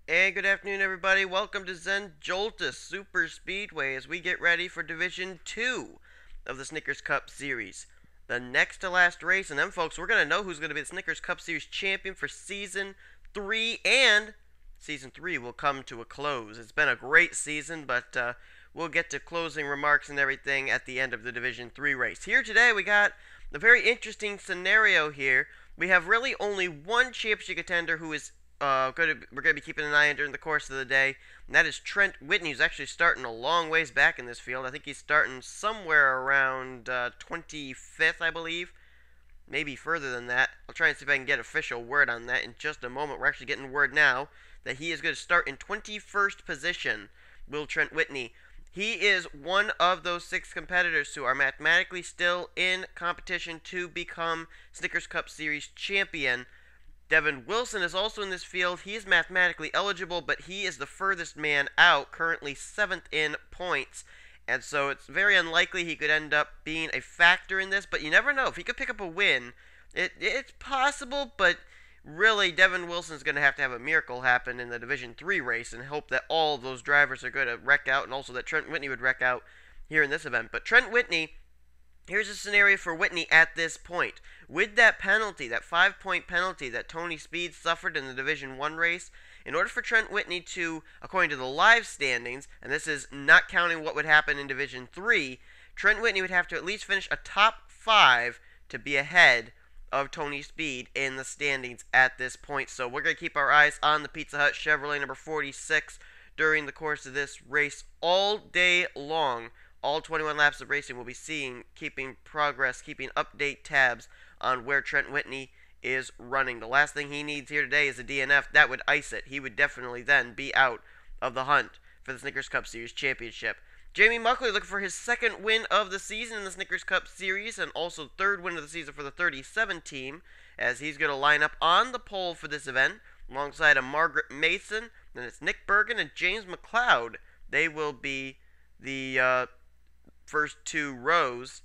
And good afternoon, everybody. Welcome to Zen Joltis Super Speedway as we get ready for Division 2 of the Snickers Cup Series. The next to last race, and then, folks, we're going to know who's going to be the Snickers Cup Series champion for Season 3, and Season 3 will come to a close. It's been a great season, but we'll get to closing remarks and everything at the end of the Division 3 race. Here today, we got a very interesting scenario here. We have really only one championship contender who is we're going to be keeping an eye on during the course of the day, and that is Trent Whitney, who's actually starting a long ways back in this field. I think he's starting somewhere around 25th, I believe. Maybe further than that. I'll try and see if I can get official word on that in just a moment. We're actually getting word now that he is going to start in 21st position, will Trent Whitney. He is one of those 6 competitors who are mathematically still in competition to become Snickers Cup Series champion. Devin Wilson is also in this field. He is mathematically eligible, but he is the furthest man out, currently 7th in points. And so it's very unlikely he could end up being a factor in this, but you never know. If he could pick up a win, it's possible, but really Devin Wilson's going to have a miracle happen in the Division 3 race and hope that all of those drivers are going to wreck out, and also that Trent Whitney would wreck out here in this event. But Trent Whitney, here's a scenario for Whitney at this point. With that penalty, that 5-point penalty that Tony Speed suffered in the Division 1 race, in order for Trent Whitney to, according to the live standings, and this is not counting what would happen in Division 3, Trent Whitney would have to at least finish a top 5 to be ahead of Tony Speed in the standings at this point. So we're going to keep our eyes on the Pizza Hut Chevrolet number 46 during the course of this race all day long. All 21 laps of racing we'll be keeping progress, keeping update tabs on where Trent Whitney is running. The last thing he needs here today is a DNF. That would ice it. He would definitely then be out of the hunt for the Snickers Cup Series championship. Jamie Muckley looking for his 2nd win of the season in the Snickers Cup Series, and also 3rd win of the season for the 37 team, as he's going to line up on the pole for this event alongside a Margaret Mason. Then it's Nick Bergen and James McLeod. They will be the first 2 rows,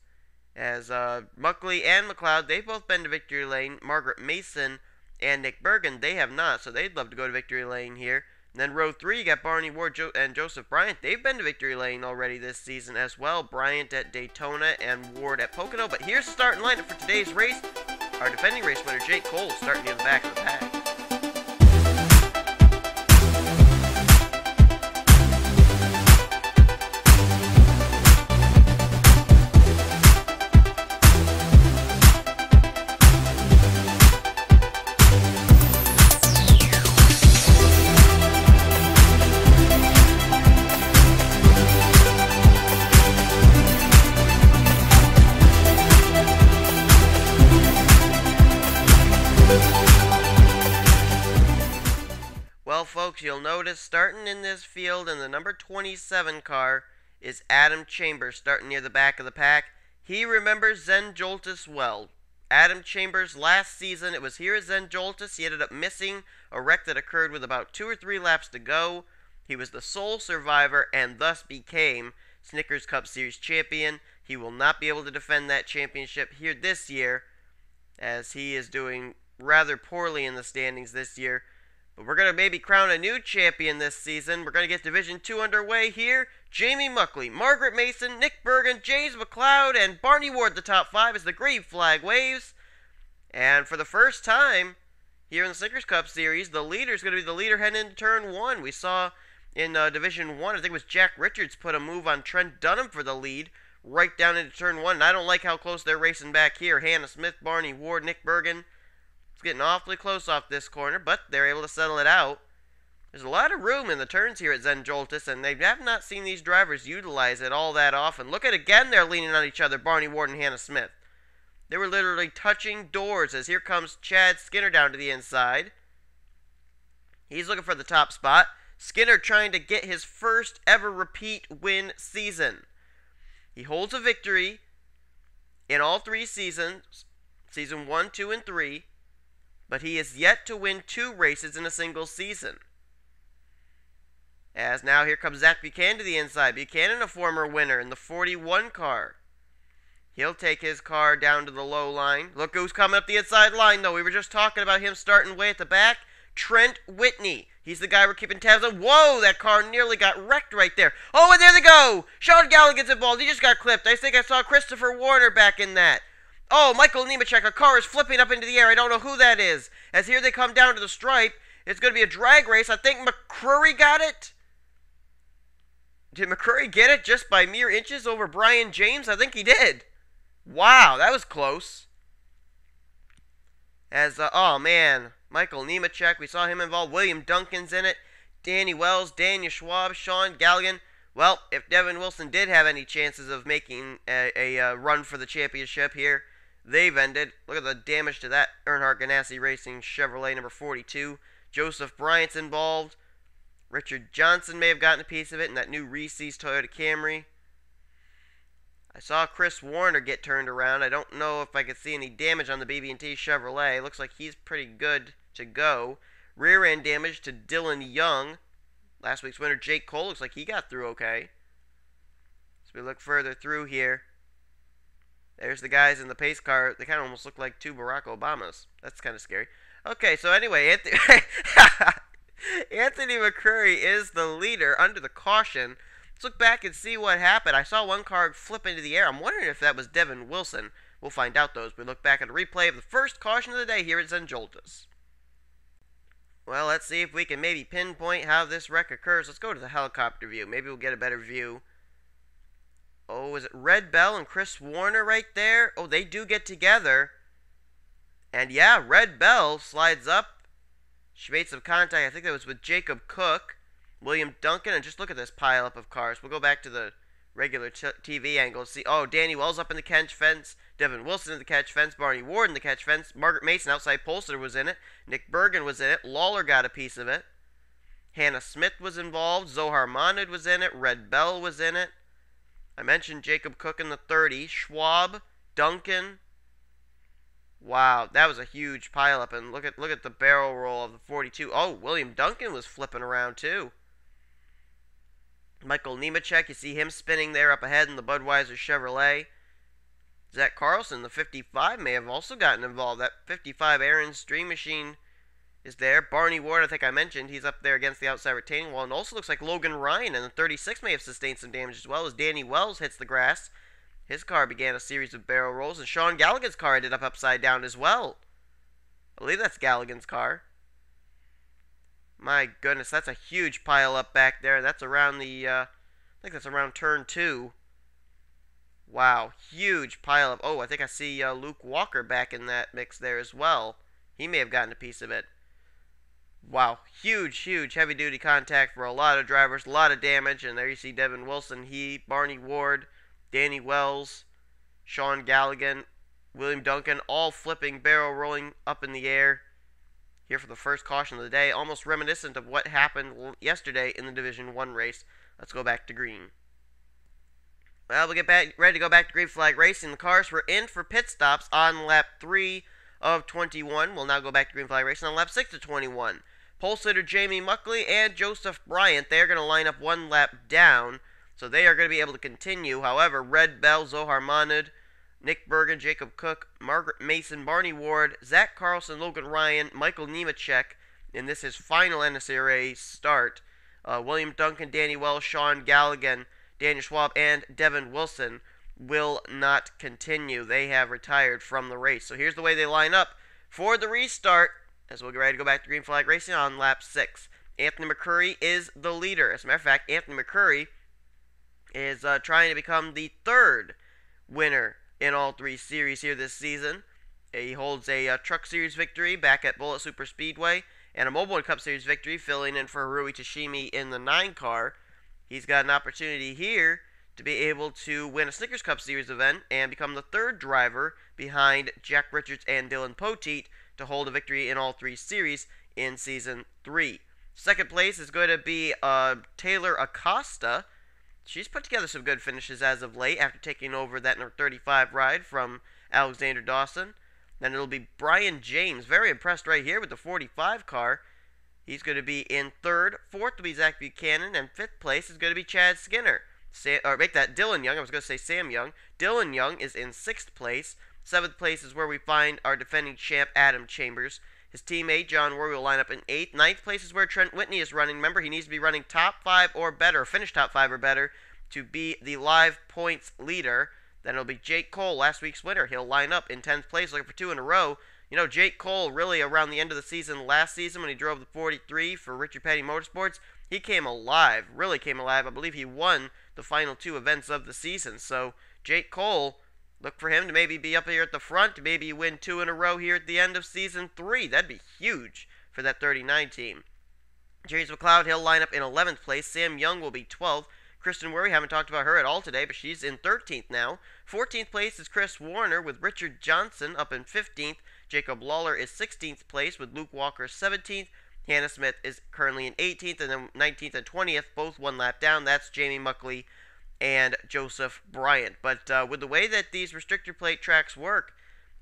as Muckley and McLeod, they've both been to victory lane. Margaret Mason and Nick Bergen, they have not, so they'd love to go to victory lane here. And then row 3, you got Barney Ward and Joseph Bryant. They've been to victory lane already this season as well. Bryant at Daytona and Ward at Pocono. But here's the starting lineup for today's race. Our defending race winner, Jake Cole, starting near the back of the pack. Well, folks, you'll notice starting in this field in the number 27 car is Adam Chambers, starting near the back of the pack. He remembers Zen Joltis well. Adam Chambers, last season, it was here at Zen Joltis. He ended up missing a wreck that occurred with about 2 or 3 laps to go. He was the sole survivor and thus became Snickers Cup Series champion. He will not be able to defend that championship here this year, as he is doing rather poorly in the standings this year. But we're going to maybe crown a new champion this season. We're going to get Division 2 underway here. Jamie Muckley, Margaret Mason, Nick Bergen, James McLeod, and Barney Ward the top 5 as the green flag waves. And for the first time here in the Snickers Cup Series, the leader is going to be the leader heading into Turn 1. We saw in Division 1, I think it was Jack Richards put a move on Trent Dunham for the lead right down into Turn 1. And I don't like how close they're racing back here. Hannah Smith, Barney Ward, Nick Bergen. It's getting awfully close off this corner, but they're able to settle it out. There's a lot of room in the turns here at Zen Joltis, and they have not seen these drivers utilize it all that often. Look at again, they're leaning on each other, Barney Ward and Hannah Smith. They were literally touching doors, as here comes Chad Skinner down to the inside. He's looking for the top spot. Skinner trying to get his first ever repeat win season. He holds a victory in all 3 seasons, season 1, 2, and 3. But he is yet to win 2 races in a single season. As now here comes Zach Buchanan to the inside. Buchanan, a former winner in the 41 car. He'll take his car down to the low line. Look who's coming up the inside line, though. We were just talking about him starting way at the back. Trent Whitney. He's the guy we're keeping tabs on. Whoa, that car nearly got wrecked right there. Oh, and there they go. Sean Gallagher's involved. He just got clipped. I think I saw Christopher Warner back in that. Oh, Michael Nemechek, a car is flipping up into the air. I don't know who that is. As here they come down to the stripe. It's going to be a drag race. I think McCrory got it. Did McCrory get it just by mere inches over Brian James? I think he did. Wow, that was close. Oh man, Michael Nemechek, we saw him involved. William Duncan's in it. Danny Wells, Daniel Schwab, Sean Gallagher. Well, if Devin Wilson did have any chances of making a run for the championship here, they've ended. Look at the damage to that Earnhardt Ganassi Racing Chevrolet number 42. Joseph Bryant's involved. Richard Johnson may have gotten a piece of it in that new Reese's Toyota Camry. I saw Chris Warner get turned around. I don't know if I could see any damage on the BB&T Chevrolet. Looks like he's pretty good to go. Rear end damage to Dylan Young. Last week's winner Jake Cole looks like he got through okay. As we look further through here, there's the guys in the pace car. They kind of almost look like two Barack Obamas. That's kind of scary. Okay, so anyway, Anthony McCrory is the leader under the caution. Let's look back and see what happened. I saw one car flip into the air. I'm wondering if that was Devin Wilson. We'll find out those. We look back at a replay of the first caution of the day here at Zen Joltis. Well, let's see if we can maybe pinpoint how this wreck occurs. Let's go to the helicopter view. Maybe we'll get a better view. Oh, is it Red Bell and Chris Warner right there? Oh, they do get together. And yeah, Red Bell slides up. She made some contact. I think that was with Jacob Cook, William Duncan, and just look at this pileup of cars. We'll go back to the regular TV angle. See, oh, Danny Wells up in the catch fence, Devin Wilson in the catch fence, Barney Ward in the catch fence, Margaret Mason outside Polster was in it, Nick Bergen was in it, Lawler got a piece of it, Hannah Smith was involved, Zohar Monad was in it, Red Bell was in it. I mentioned Jacob Cook in the 30, Schwab, Duncan. Wow, that was a huge pileup, and look at the barrel roll of the 42. Oh, William Duncan was flipping around too. Michael Nemechek, you see him spinning there up ahead in the Budweiser Chevrolet. Zach Carlson, the 55, may have also gotten involved. That 55 Aaron's Dream Machine is there. Barney Ward, I think I mentioned, he's up there against the outside retaining wall. And also looks like Logan Ryan in the 36 may have sustained some damage as well as Danny Wells hits the grass. His car began a series of barrel rolls, and Sean Gallagher's car ended up upside down as well. I believe that's Gallagher's car. My goodness, that's a huge pile up back there. That's around the, I think that's around turn 2. Wow, huge pile up. Oh, I think I see Luke Walker back in that mix there as well. He may have gotten a piece of it. Wow, huge heavy-duty contact for a lot of drivers, a lot of damage. And there you see Devin Wilson, Barney Ward, Danny Wells, Sean Gallagher, William Duncan, all flipping, barrel rolling up in the air here for the first caution of the day. Almost reminiscent of what happened yesterday in the Division 1 race. Let's go back to green. Well, we'll get ready to go back to green flag racing. The cars were in for pit stops on lap 3 of 21. We'll now go back to green flag racing on lap 6 of 21. Pole sitter Jamie Muckley and Joseph Bryant, they're going to line up one lap down. So they are going to be able to continue. However, Red Bell, Zohar Monad, Nick Bergen, Jacob Cook, Margaret Mason, Barney Ward, Zach Carlson, Logan Ryan, Michael Nemechek, and this is final NNSCRA start. William Duncan, Danny Wells, Sean Gallagher, Daniel Schwab, and Devin Wilson will not continue. They have retired from the race. So here's the way they line up for the restart as we'll get ready to go back to green flag racing on lap 6. Anthony McCrory is the leader. As a matter of fact, Anthony McCrory is trying to become the third winner in all 3 series here this season. He holds a Truck Series victory back at Bullitt Super Speedway and a Mobile Cup Series victory filling in for Harui Tashimi in the 9 car. He's got an opportunity here to be able to win a Snickers Cup Series event and become the third driver behind Jack Richards and Dylan Poteet to hold a victory in all 3 series in Season 3. Second place is going to be Taylor Acosta. She's put together some good finishes as of late after taking over that number 35 ride from Alexander Dawson. Then it'll be Brian James, very impressed right here with the 45 car. He's going to be in third. Fourth will be Zach Buchanan, and fifth place is going to be Chad Skinner. Dylan Young. I was going to say Sam Young. Dylan Young is in 6th place. 7th place is where we find our defending champ Adam Chambers. His teammate, John Worry, will line up in 8th. 9th place is where Trent Whitney is running. Remember, he needs to be running top 5 or better, finish top 5 or better, to be the live points leader. Then it'll be Jake Cole, last week's winner. He'll line up in 10th place, looking for 2 in a row. You know, Jake Cole, really around the end of the season last season when he drove the 43 for Richard Petty Motorsports, he came alive, really came alive. I believe he won the final 2 events of the season. So, Jake Cole, look for him to maybe be up here at the front, to maybe win 2 in a row here at the end of Season 3. That'd be huge for that 39 team. James McLeod, he'll line up in 11th place. Sam Young will be 12th. Kristen Worry, haven't talked about her at all today, but she's in 13th now. 14th place is Chris Warner with Richard Johnson up in 15th. Jacob Lawler is 16th place with Luke Walker 17th. Hannah Smith is currently in 18th, and then 19th and 20th, both 1 lap down. That's Jamie Muckley and Joseph Bryant. But with the way that these restrictor plate tracks work,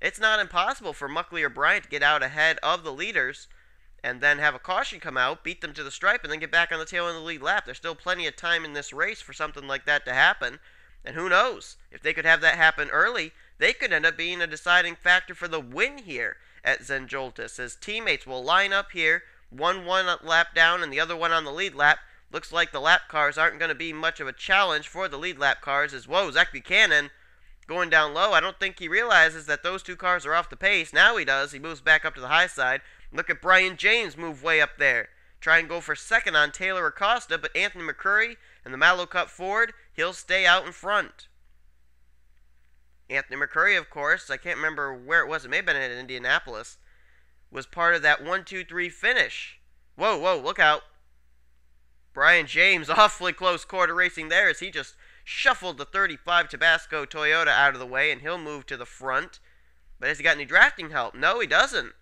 it's not impossible for Muckley or Bryant to get out ahead of the leaders and then have a caution come out, beat them to the stripe, and then get back on the tail end of the lead lap. There's still plenty of time in this race for something like that to happen. And who knows, if they could have that happen early, they could end up being a deciding factor for the win here at Zen Joltis. His teammates will line up here, one lap down and the other one on the lead lap. Looks like the lap cars aren't going to be much of a challenge for the lead lap cars. As whoa, Zach Buchanan going down low. I don't think he realizes that those 2 cars are off the pace. Now he does. He moves back up to the high side. Look at Brian James move way up there. Try and go for second on Taylor Acosta, but Anthony McCurry and the Mallow Cup Ford, he'll stay out in front. Anthony McCurry, of course, I can't remember where it was. It may have been in Indianapolis. Was part of that 1-2-3 finish. Whoa, look out. Brian James, awfully close quarter racing there as he just shuffled the 35 Tabasco Toyota out of the way, and he'll move to the front. But has he got any drafting help? No, he doesn't.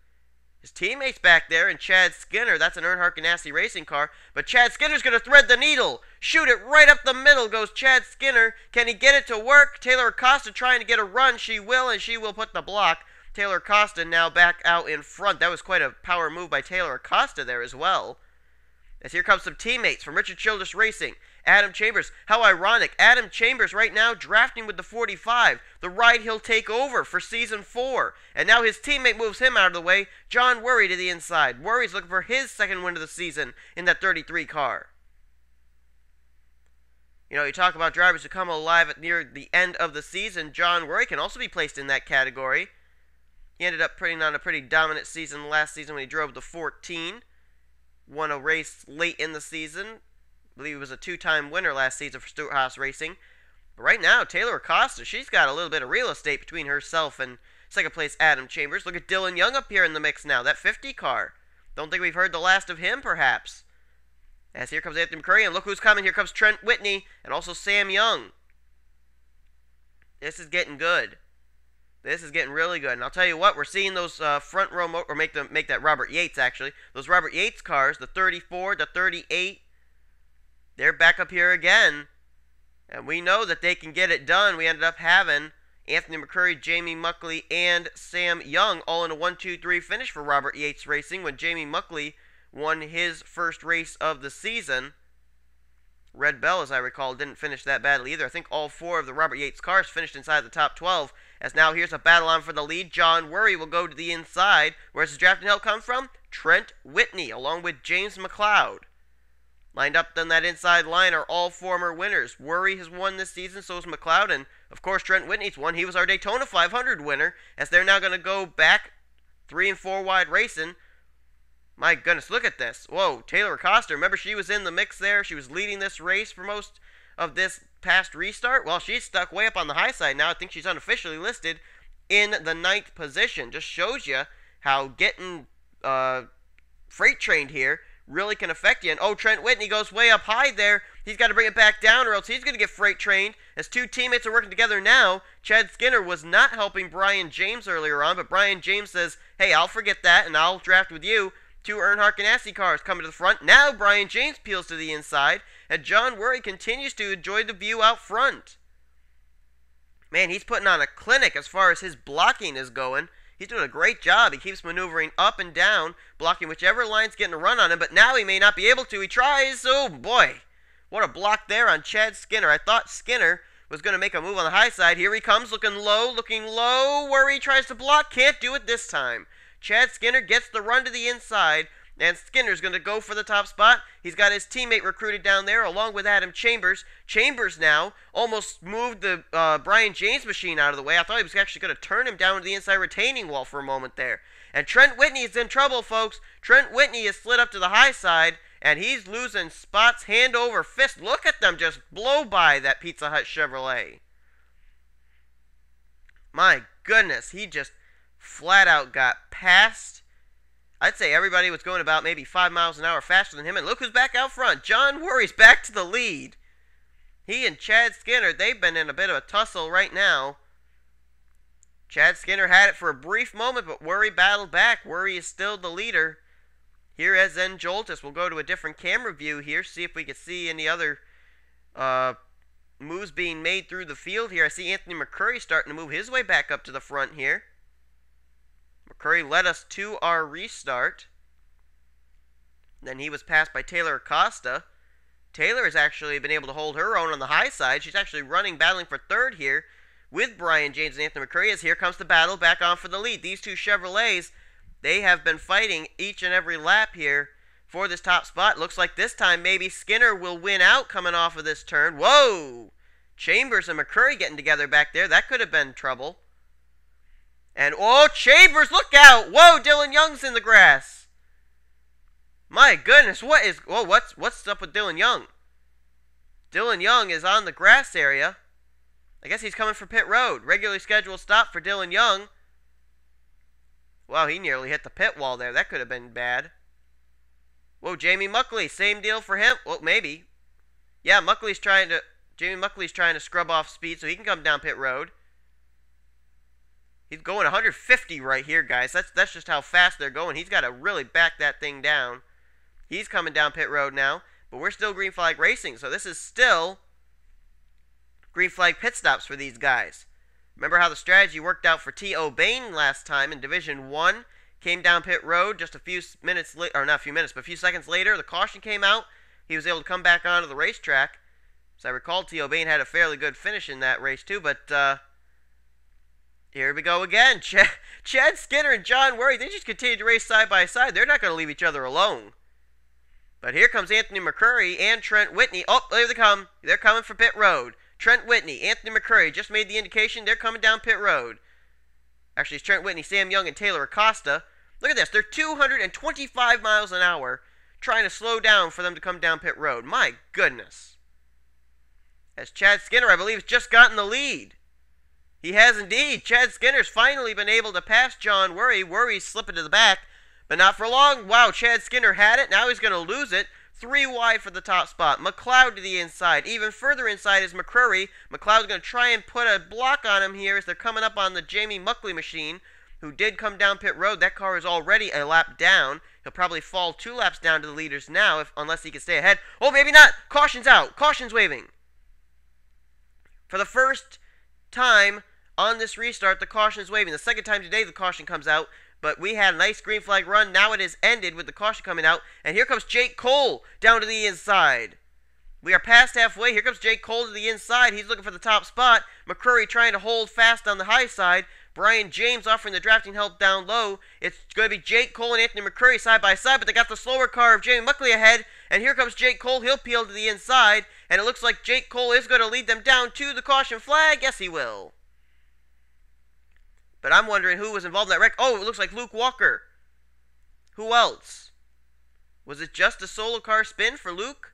His teammate's back there, and Chad Skinner, that's an Earnhardt Ganassi racing car, but Chad Skinner's going to thread the needle. Shoot it right up the middle goes Chad Skinner. Can he get it to work? Taylor Acosta trying to get a run. She will, and she will put the block. Taylor Acosta now back out in front. That was quite a power move by Taylor Acosta there as well. As here comes some teammates from Richard Childress Racing. Adam Chambers. How ironic. Adam Chambers right now drafting with the 45. The ride he'll take over for Season 4. And now his teammate moves him out of the way. John Worry to the inside. Worry's looking for his second win of the season in that 33 car. You know, you talk about drivers who come alive at near the end of the season. John Worry can also be placed in that category. He ended up putting on a pretty dominant season last season when he drove the 14. Won a race late in the season. I believe he was a 2-time winner last season for Stewart Haas Racing. But right now, Taylor Acosta, she's got a little bit of real estate between herself and second place Adam Chambers. Look at Dylan Young up here in the mix now. That 50 car. Don't think we've heard the last of him, perhaps. As here comes Anthony McCurry, and look who's coming. Here comes Trent Whitney and also Sam Young. This is getting good. This is getting really good. And I'll tell you what, we're seeing those front row, or make that Robert Yates, actually. Those Robert Yates cars, the 34, the 38, they're back up here again. And we know that they can get it done. We ended up having Anthony McCurry, Jamie Muckley, and Sam Young all in a 1-2-3 finish for Robert Yates Racing when Jamie Muckley won his first race of the season. Red Bell, as I recall, didn't finish that badly either. I think all 4 of the Robert Yates cars finished inside the top 12. As now here's a battle on for the lead. John Worry will go to the inside. Where's his drafting help come from? Trent Whitney, along with James McLeod. Lined up on that inside line are all former winners. Worry has won this season, so is McLeod, and of course Trent Whitney's won. He was our Daytona 500 winner, as they're now going to go back 3 and 4 wide racing. My goodness, look at this. Whoa, Taylor Acosta, remember she was in the mix there? She was leading this race for most of this past restart. Well, she's stuck way up on the high side now. I think she's unofficially listed in the 9th position. Just shows you how getting freight trained here really can affect you. And oh, Trent Whitney goes way up high there. He's got to bring it back down or else he's going to get freight trained. As 2 teammates are working together now. Chad Skinner was not helping Brian James earlier on, but Brian James says, hey, I'll forget that and I'll draft with you. 2 Earnhardt Ganassi cars coming to the front. Now Brian James peels to the inside, and John Worry continues to enjoy the view out front. Man, he's putting on a clinic as far as his blocking is going. He's doing a great job. He keeps maneuvering up and down, blocking whichever line's getting a run on him, but now he may not be able to. He tries. Oh, boy. What a block there on Chad Skinner. I thought Skinner was going to make a move on the high side. Here he comes, looking low. Worry tries to block. Can't do it this time. Chad Skinner gets the run to the inside, and Skinner's going to go for the top spot. He's got his teammate recruited down there along with Adam Chambers. Chambers now almost moved the Brian James machine out of the way. I thought he was actually going to turn him down to the inside retaining wall for a moment there. And Trent Whitney is in trouble, folks. Trent Whitney is slid up to the high side, and he's losing spots hand over fist. Look at them just blow by that Pizza Hut Chevrolet. My goodness, he just flat out got passed. I'd say everybody was going about maybe 5 miles an hour faster than him. And look who's back out front. John Worry's back to the lead. He and Chad Skinner, they've been in a bit of a tussle right now. Chad Skinner had it for a brief moment, but Worry battled back. Worry is still the leader. Here as Zen Joltis, we'll go to a different camera view here, see if we can see any other moves being made through the field here. I see Anthony McCurry starting to move his way back up to the front here. McCurry led us to our restart. Then he was passed by Taylor Acosta. Taylor has actually been able to hold her own on the high side. She's actually battling for third here with Brian James and Anthony McCurry, as here comes the battle back on for the lead. These two Chevrolets, they have been fighting each and every lap here for this top spot. Looks like this time maybe Skinner will win out coming off of this turn. Whoa! Chambers and McCurry getting together back there. That could have been trouble. And, oh, Chambers, look out! Whoa, Dylan Young's in the grass. My goodness, what's up with Dylan Young? Dylan Young is on the grass area. I guess he's coming for pit road. Regularly scheduled stop for Dylan Young. Wow, he nearly hit the pit wall there. That could have been bad. Whoa, Jamie Muckley, same deal for him. Well, maybe. Yeah, Jamie Muckley's trying to scrub off speed so he can come down pit road. He's going 150 right here, guys. That's just how fast they're going. He's got to really back that thing down. He's coming down pit road now, but we're still green flag racing, so this is still green flag pit stops for these guys. Remember how the strategy worked out for T.O. Bain last time in Division 1? Came down pit road just a few minutes later, or not a few minutes, but a few seconds later, the caution came out. He was able to come back onto the racetrack. So I recall T.O. Bain had a fairly good finish in that race too, but here we go again. Chad Skinner and John Worry, they just continue to race side by side. They're not going to leave each other alone. But here comes Anthony McCurry and Trent Whitney. Oh, there they come. They're coming for pit road. Trent Whitney, Anthony McCurry just made the indication. They're coming down pit road. Actually, it's Trent Whitney, Sam Young, and Taylor Acosta. Look at this. They're 225 miles an hour trying to slow down for them to come down pit road. My goodness. As Chad Skinner, I believe, has just gotten the lead. He has indeed. Chad Skinner's finally been able to pass John Worry. Worry's slipping to the back, but not for long. Wow, Chad Skinner had it. Now he's going to lose it. 3 wide for the top spot. McLeod to the inside. Even further inside is McCurry. McLeod's going to try and put a block on him here as they're coming up on the Jamie Muckley machine, who did come down pit road. That car is already a lap down. He'll probably fall 2 laps down to the leaders now, unless he can stay ahead. Oh, maybe not. Caution's out. Caution's waving. For the first time on this restart, the caution is waving. The second time today, the caution comes out. But we had a nice green flag run. Now it is ended with the caution coming out. And here comes Jake Cole down to the inside. We are past halfway. Here comes Jake Cole to the inside. He's looking for the top spot. McCurry trying to hold fast on the high side. Brian James offering the drafting help down low. It's going to be Jake Cole and Anthony McCurry side by side, but they got the slower car of Jamie Muckley ahead. And here comes Jake Cole. He'll peel to the inside. And it looks like Jake Cole is going to lead them down to the caution flag. Yes, he will. But I'm wondering who was involved in that wreck. Oh, it looks like Luke Walker. Who else? Was it just a solo car spin for Luke?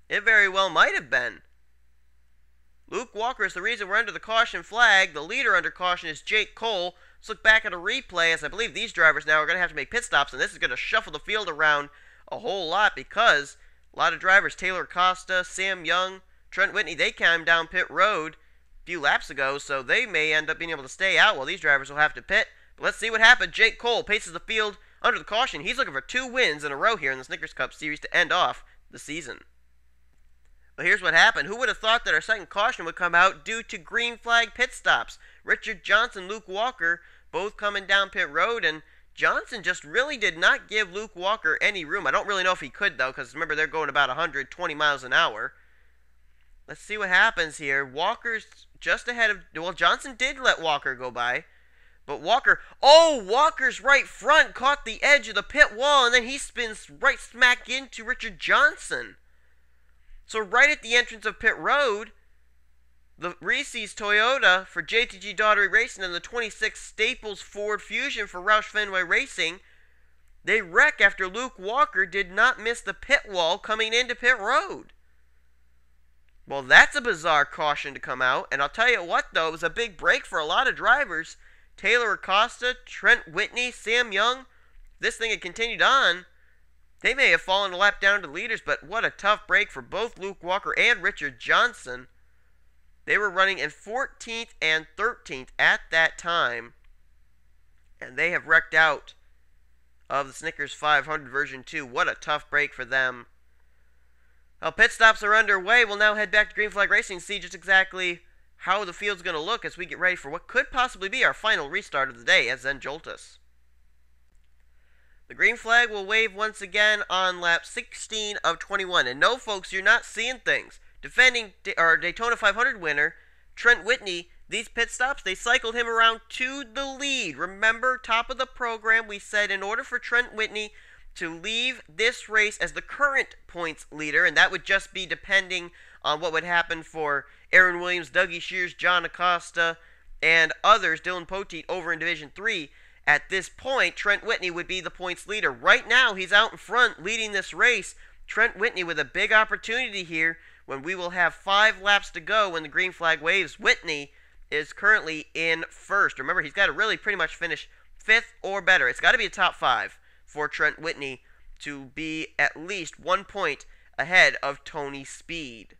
It very well might have been. Luke Walker is the reason we're under the caution flag. The leader under caution is Jake Cole. Let's look back at a replay, as I believe these drivers now are going to have to make pit stops, and this is going to shuffle the field around a whole lot because a lot of drivers, Taylor Costa, Sam Young, Trent Whitney, they came down pit road a few laps ago, so they may end up being able to stay out while these drivers will have to pit. But let's see what happened. Jake Cole paces the field under the caution. He's looking for 2 wins in a row here in the Snickers Cup Series to end off the season. But here's what happened. Who would have thought that our second caution would come out due to green flag pit stops? Richard Johnson, Luke Walker, both coming down pit road, and Johnson just really did not give Luke Walker any room. I don't really know if he could, though, because remember, they're going about 120 miles an hour. Let's see what happens here. Walker's just ahead of... Well, Johnson did let Walker go by, But Walker's right front caught the edge of the pit wall, and then he spins right smack into Richard Johnson. So right at the entrance of pit road, the Reese's Toyota for JTG Daughtery Racing and the 26 Staples Ford Fusion for Roush Fenway Racing, they wreck after Luke Walker did not miss the pit wall coming into pit road. Well, that's a bizarre caution to come out, and I'll tell you what, though, it was a big break for a lot of drivers. Taylor Acosta, Trent Whitney, Sam Young. If this thing had continued on, they may have fallen a lap down to leaders, but what a tough break for both Luke Walker and Richard Johnson. They were running in 14th and 13th at that time, and they have wrecked out of the Snickers 500 version 2. What a tough break for them. Well, pit stops are underway. We'll now head back to Green Flag Racing and see just exactly how the field's going to look as we get ready for what could possibly be our final restart of the day at Zen Joltis. The green flag will wave once again on lap 16 of 21. And no, folks, you're not seeing things. Defending Daytona 500 winner, Trent Whitney, these pit stops, they cycled him around to the lead. Remember, top of the program, we said in order for Trent Whitney to leave this race as the current points leader, and that would just be depending on what would happen for Aaron Williams, Dougie Shears, John Acosta, and others, Dylan Poteet, over in Division 3. At this point, Trent Whitney would be the points leader. Right now, he's out in front leading this race. Trent Whitney with a big opportunity here when we will have 5 laps to go when the green flag waves. Whitney is currently in first. Remember, he's got to really pretty much finish 5th or better. It's got to be a top 5 for Trent Whitney to be at least 1 point ahead of Tony Speed.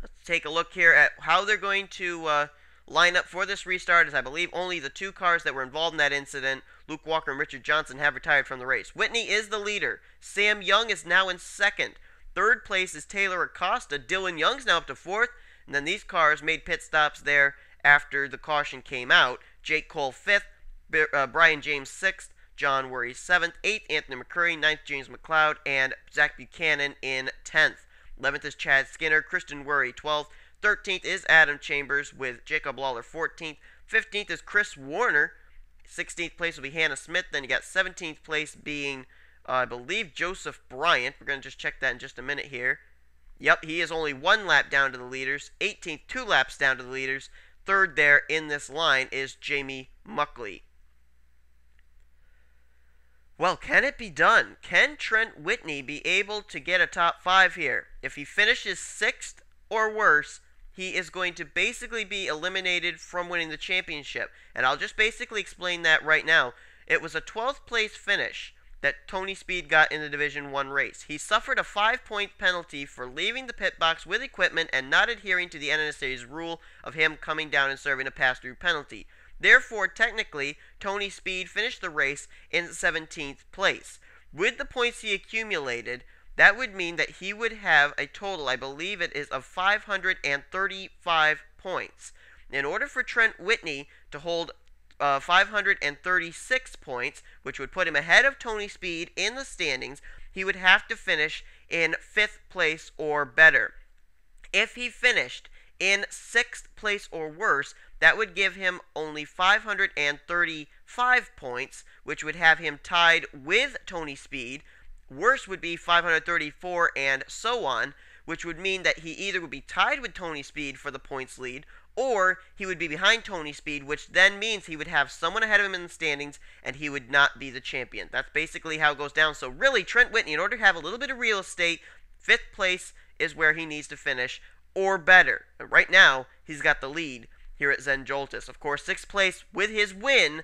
Let's take a look here at how they're going to line up for this restart, as I believe only the 2 cars that were involved in that incident, Luke Walker and Richard Johnson, have retired from the race. Whitney is the leader. Sam Young is now in second. Third place is Taylor Acosta. Dylan Young's now up to 4th. And then these cars made pit stops there after the caution came out. Jake Cole 5th, Brian James 6th, John Worry 7th, 8th Anthony McCurry, 9th James McLeod, and Zach Buchanan in 10th. 11th is Chad Skinner, Kristen Worry 12th, 13th is Adam Chambers with Jacob Lawler 14th, 15th is Chris Warner, 16th place will be Hannah Smith, then you got 17th place being, I believe, Joseph Bryant. We're going to just check that in just a minute here. Yep, he is only 1 lap down to the leaders, 18th, 2 laps down to the leaders. Third there in this line is Jamie Muckley. Well, can it be done? Can Trent Whitney be able to get a top 5 here? If he finishes 6th or worse, he is going to basically be eliminated from winning the championship. And I'll just basically explain that right now. It was a 12th place finish that Tony Speed got in the Division 1 race. He suffered a 5-point penalty for leaving the pit box with equipment and not adhering to the NNSCRA's rule of him coming down and serving a pass-through penalty. Therefore, technically, Tony Speed finished the race in 17th place. With the points he accumulated, that would mean that he would have a total, I believe it is, of 535 points. In order for Trent Whitney to hold 536 points, which would put him ahead of Tony Speed in the standings, he would have to finish in 5th place or better. If he finished in 6th place or worse, that would give him only 535 points, which would have him tied with Tony Speed. Worse would be 534 and so on, which would mean that he either would be tied with Tony Speed for the points lead, or he would be behind Tony Speed, which then means he would have someone ahead of him in the standings, and he would not be the champion. That's basically how it goes down. So really, Trent Whitney, in order to have a little bit of real estate, 5th place is where he needs to finish, or better. And right now, he's got the lead here at Zen Joltis. Of course, 6th place, with his win,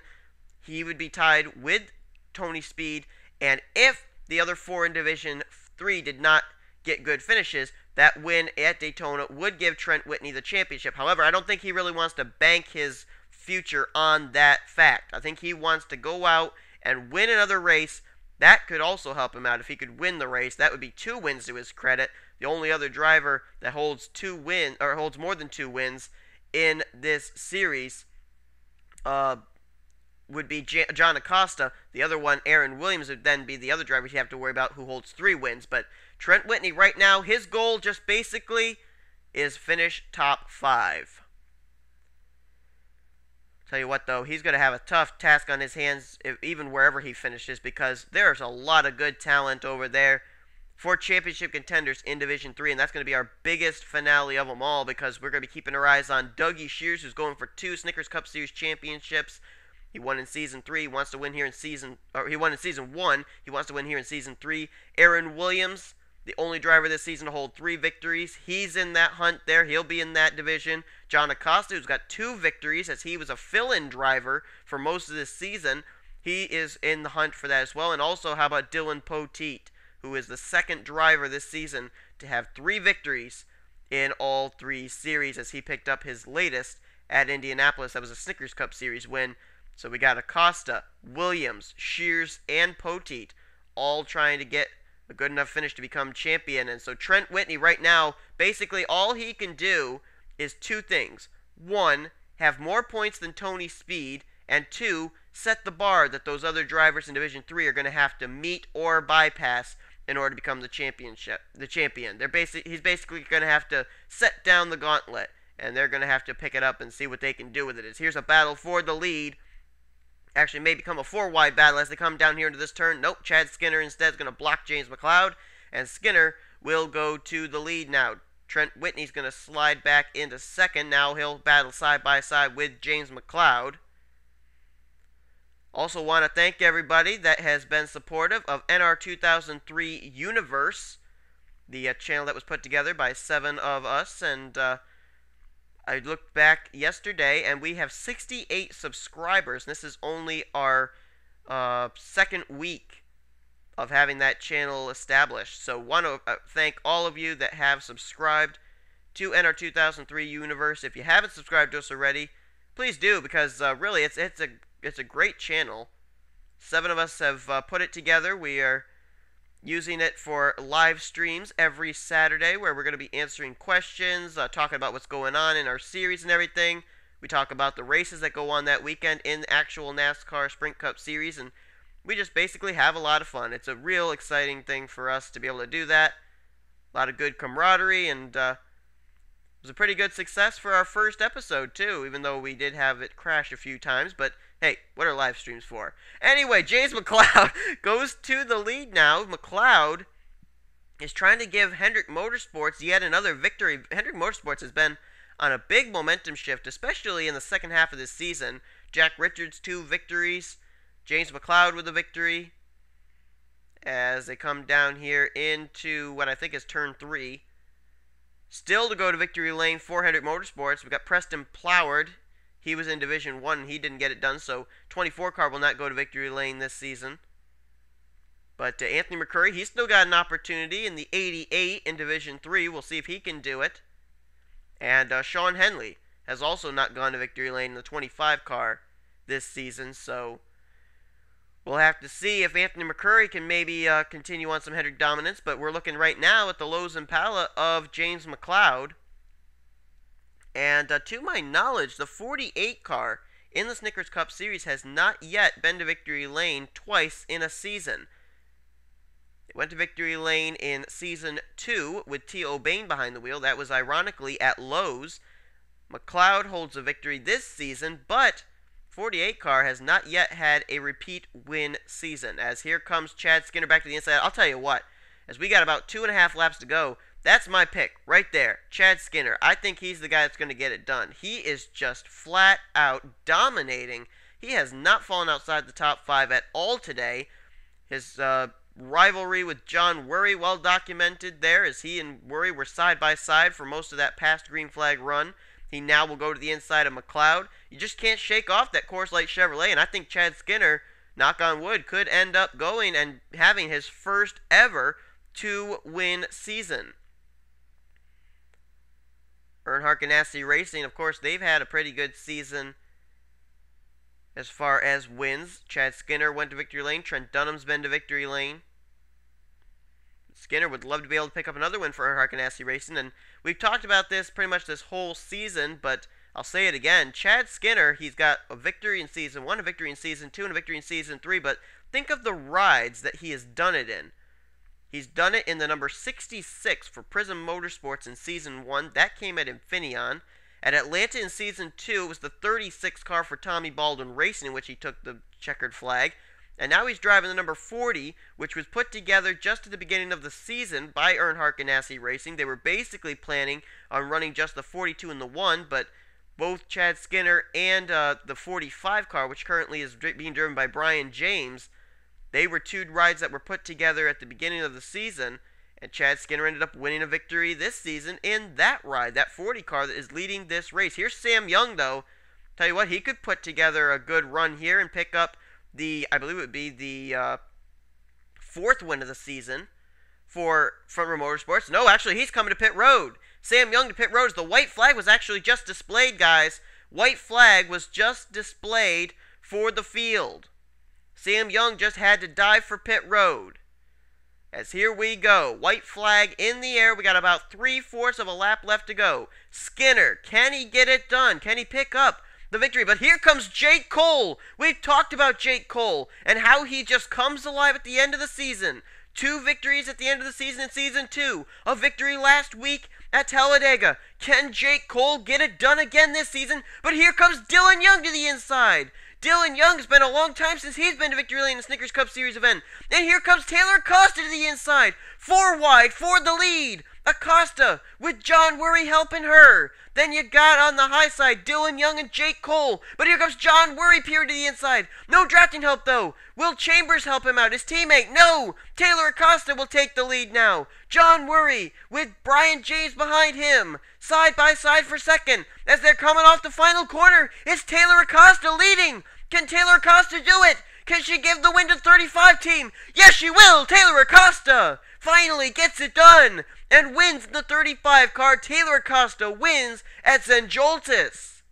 he would be tied with Tony Speed, and if the other 4 in Division 3 did not get good finishes, that win at Daytona would give Trent Whitney the championship. However, I don't think he really wants to bank his future on that fact. I think he wants to go out and win another race. That could also help him out. If he could win the race, that would be 2 wins to his credit. The only other driver that holds more than 2 wins in this series would be John Acosta. The other one, Aaron Williams, would then be the other driver you have to worry about who holds 3 wins. But Trent Whitney right now, his goal just basically is finish top 5. Tell you what, though, he's going to have a tough task on his hands, even wherever he finishes, because there's a lot of good talent over there for championship contenders in Division 3, and that's going to be our biggest finale of them all, because we're going to be keeping our eyes on Dougie Shears, who's going for 2 Snickers Cup Series championships. He won in Season 3. He wants to win here in he won in Season 1. He wants to win here in Season 3. Aaron Williams, the only driver this season to hold 3 victories. He's in that hunt there. He'll be in that division. John Acosta, who's got 2 victories, as he was a fill-in driver for most of this season. He is in the hunt for that as well. And also, how about Dylan Poteet, who is the second driver this season to have 3 victories in all 3 series, as he picked up his latest at Indianapolis. That was a Snickers Cup Series win. So we got Acosta, Williams, Shears, and Poteet all trying to get a good enough finish to become champion. And so Trent Whitney right now, basically all he can do is 2 things. 1, have more points than Tony Speed, and 2, set the bar that those other drivers in Division 3 are going to have to meet or bypass in order to become the champion. He's basically going to have to set down the gauntlet, and they're going to have to pick it up and see what they can do with it. Here's a battle for the lead. Actually may become a 4-wide battle as they come down here into this turn. Nope, Chad Skinner instead is going to block James McLeod, and Skinner will go to the lead now. Trent Whitney's going to slide back into second. Now he'll battle side by side with James McLeod. Also want to thank everybody that has been supportive of NR 2003 Universe, the channel that was put together by 7 of us, and I looked back yesterday, and we have 68 subscribers. This is only our second week of having that channel established. So want to thank all of you that have subscribed to NR 2003 Universe. If you haven't subscribed to us already, please do, because really it's a great channel. 7 of us have put it together. We are using it for live streams every Saturday, where we're going to be answering questions, talking about what's going on in our series and everything. We talk about the races that go on that weekend in the actual NASCAR Sprint Cup Series, and we just basically have a lot of fun. It's a real exciting thing for us to be able to do that. A lot of good camaraderie, and it was a pretty good success for our first episode, too, even though we did have it crash a few times, but hey, what are live streams for? Anyway, James McLeod goes to the lead now. McLeod is trying to give Hendrick Motorsports yet another victory. Hendrick Motorsports has been on a big momentum shift, especially in the second half of this season. Jack Richards, 2 victories. James McLeod with a victory. As they come down here into what I think is turn 3. Still to go to victory lane for Hendrick Motorsports, we've got Preston Ploward. He was in Division 1 and he didn't get it done, so 24 car will not go to victory lane this season. But Anthony McCurry, he's still got an opportunity in the 88 in Division 3. We'll see if he can do it. And Sean Henley has also not gone to victory lane in the 25 car this season, so we'll have to see if Anthony McCurry can maybe continue on some Hendrick dominance. But we're looking right now at the Lowe's Impala of James McLeod. And to my knowledge, the 48 car in the Snickers Cup Series has not yet been to victory lane twice in a season. It went to victory lane in Season 2 with T. O'Bain behind the wheel. That was ironically at Lowe's. McLeod holds a victory this season, but 48 car has not yet had a repeat win season. As here comes Chad Skinner back to the inside. I'll tell you what, as we got about 2.5 laps to go, that's my pick right there, Chad Skinner. I think he's the guy that's going to get it done. He is just flat out dominating. He has not fallen outside the top 5 at all today. His rivalry with John Worry, well documented there, as he and Worry were side by side for most of that past green flag run. He now will go to the inside of McLeod. You just can't shake off that Coors Light Chevrolet, and I think Chad Skinner, knock on wood, could end up going and having his first ever 2-win season. Earnhardt Ganassi Racing, of course, they've had a pretty good season as far as wins. Chad Skinner went to victory lane. Trent Dunham's been to victory lane. Skinner would love to be able to pick up another win for Earnhardt Ganassi Racing, and we've talked about this pretty much this whole season, but I'll say it again. Chad Skinner, he's got a victory in Season 1, a victory in Season 2, and a victory in Season 3, but think of the rides that he has done it in. He's done it in the number 66 for Prism Motorsports in Season 1. That came at Infineon. At Atlanta in Season 2, it was the 36th car for Tommy Baldwin Racing, in which he took the checkered flag. And now he's driving the number 40, which was put together just at the beginning of the season by Earnhardt Ganassi Racing. They were basically planning on running just the 42 and the 1, but both Chad Skinner and the 45 car, which currently is being driven by Brian James, they were two rides that were put together at the beginning of the season, and Chad Skinner ended up winning a victory this season in that ride, that 40 car that is leading this race. Here's Sam Young, though. Tell you what, he could put together a good run here and pick up I believe it would be the fourth win of the season for Front Row Motorsports. No, actually, he's coming to pit road. Sam Young to pit road. The white flag was actually just displayed, guys. White flag was just displayed for the field. Sam Young just had to dive for pit road. As here we go. White flag in the air. We got about 3/4 of a lap left to go. Skinner, can he get it done? Can he pick up the victory? But here comes Jake Cole. We've talked about Jake Cole and how he just comes alive at the end of the season. 2 victories at the end of the season in Season 2. A victory last week at Talladega. Can Jake Cole get it done again this season? But here comes Dylan Young to the inside. Dylan Young, has been a long time since he's been to victory lane in the Snickers Cup Series event. And here comes Taylor Acosta to the inside. 4 wide for the lead. Acosta with John Worry helping her. Then you got on the high side Dylan Young and Jake Cole. But here comes John Worry peering to the inside. No drafting help though. Will Chambers help him out? His teammate? No. Taylor Acosta will take the lead now. John Worry with Brian James behind him. Side by side for second. As they're coming off the final corner, it's Taylor Acosta leading. Can Taylor Acosta do it? Can she give the win to 35 team? Yes, she will. Taylor Acosta finally gets it done and wins the 35 car. Taylor Acosta wins at Zen Joltis.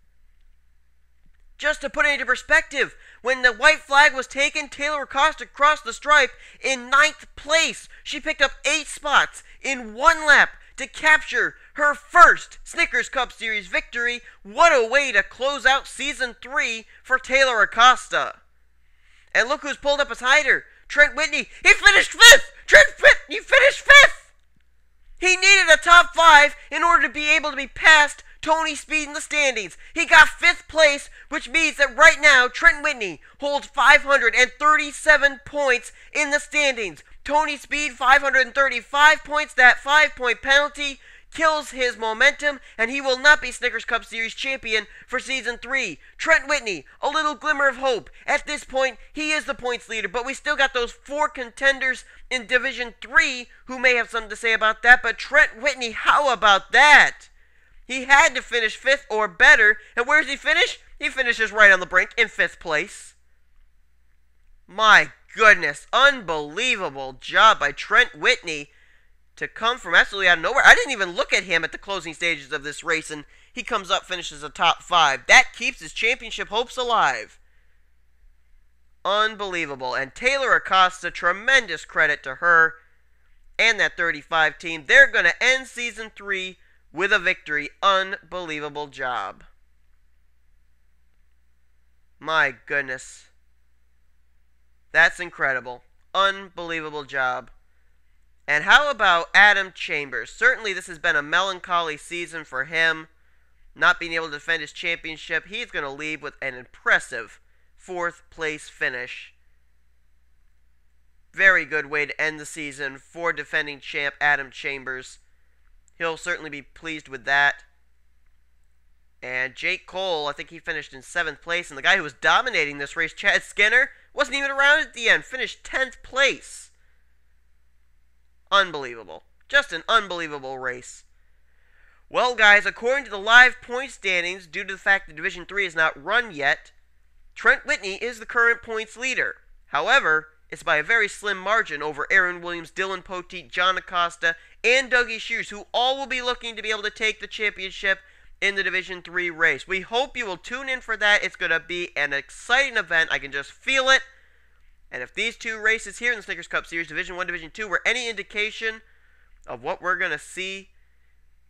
Just to put it into perspective, when the white flag was taken, Taylor Acosta crossed the stripe in 9th place. She picked up 8 spots in 1 lap to capture her first Snickers Cup Series victory. What a way to close out Season 3 for Taylor Acosta. And look who's pulled up beside her. Trent Whitney. He finished 5th! Trent Whitney finished 5th! He needed a top 5 in order to be able to be past Tony Speed in the standings. He got 5th place, which means that right now Trent Whitney holds 537 points in the standings. Tony Speed 535 points. That 5-point penalty kills his momentum, and he will not be Snickers Cup Series champion for Season 3. Trent Whitney, a little glimmer of hope. At this point, he is the points leader, but we still got those 4 contenders in Division 3 who may have something to say about that. But Trent Whitney, how about that? He had to finish 5th or better, and where does he finish? He finishes right on the brink in 5th place. My goodness, unbelievable job by Trent Whitney to come from absolutely out of nowhere. I didn't even look at him at the closing stages of this race, and he comes up, finishes a top 5. That keeps his championship hopes alive. Unbelievable. And Taylor Acosta, tremendous credit to her and that 35 team. They're going to end Season 3 with a victory. Unbelievable job. My goodness. That's incredible. Unbelievable job. And how about Adam Chambers? Certainly this has been a melancholy season for him, not being able to defend his championship. He's going to leave with an impressive 4th place finish. Very good way to end the season for defending champ Adam Chambers. He'll certainly be pleased with that. And Jake Cole, I think he finished in 7th place. And the guy who was dominating this race, Chad Skinner, wasn't even around at the end. Finished 10th place. Unbelievable. Just an unbelievable race. Well, guys, according to the live point standings, due to the fact that Division 3 is not run yet, Trent Whitney is the current points leader. However, it's by a very slim margin over Aaron Williams, Dylan Poteet, John Acosta, and Dougie Shears, who all will be looking to be able to take the championship in the Division 3 race. We hope you will tune in for that. It's going to be an exciting event. I can just feel it. And if these 2 races here in the Snickers Cup Series, Division 1, Division 2, were any indication of what we're going to see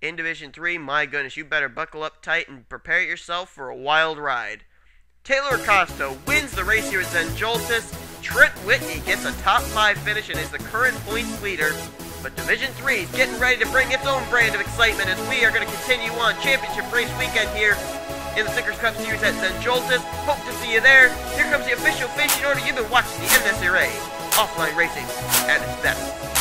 in Division 3, my goodness, you better buckle up tight and prepare yourself for a wild ride. Taylor Acosta wins the race here at Zen Joltis. Trent Whitney gets a top 5 finish and is the current points leader. But Division 3 is getting ready to bring its own brand of excitement as we are going to continue on Championship Race Weekend here in the Snickers Cup Series at Zen Joltis. Hope to see you there. Here comes the official finishing order. You've been watching the NNSCRA offline racing at its best.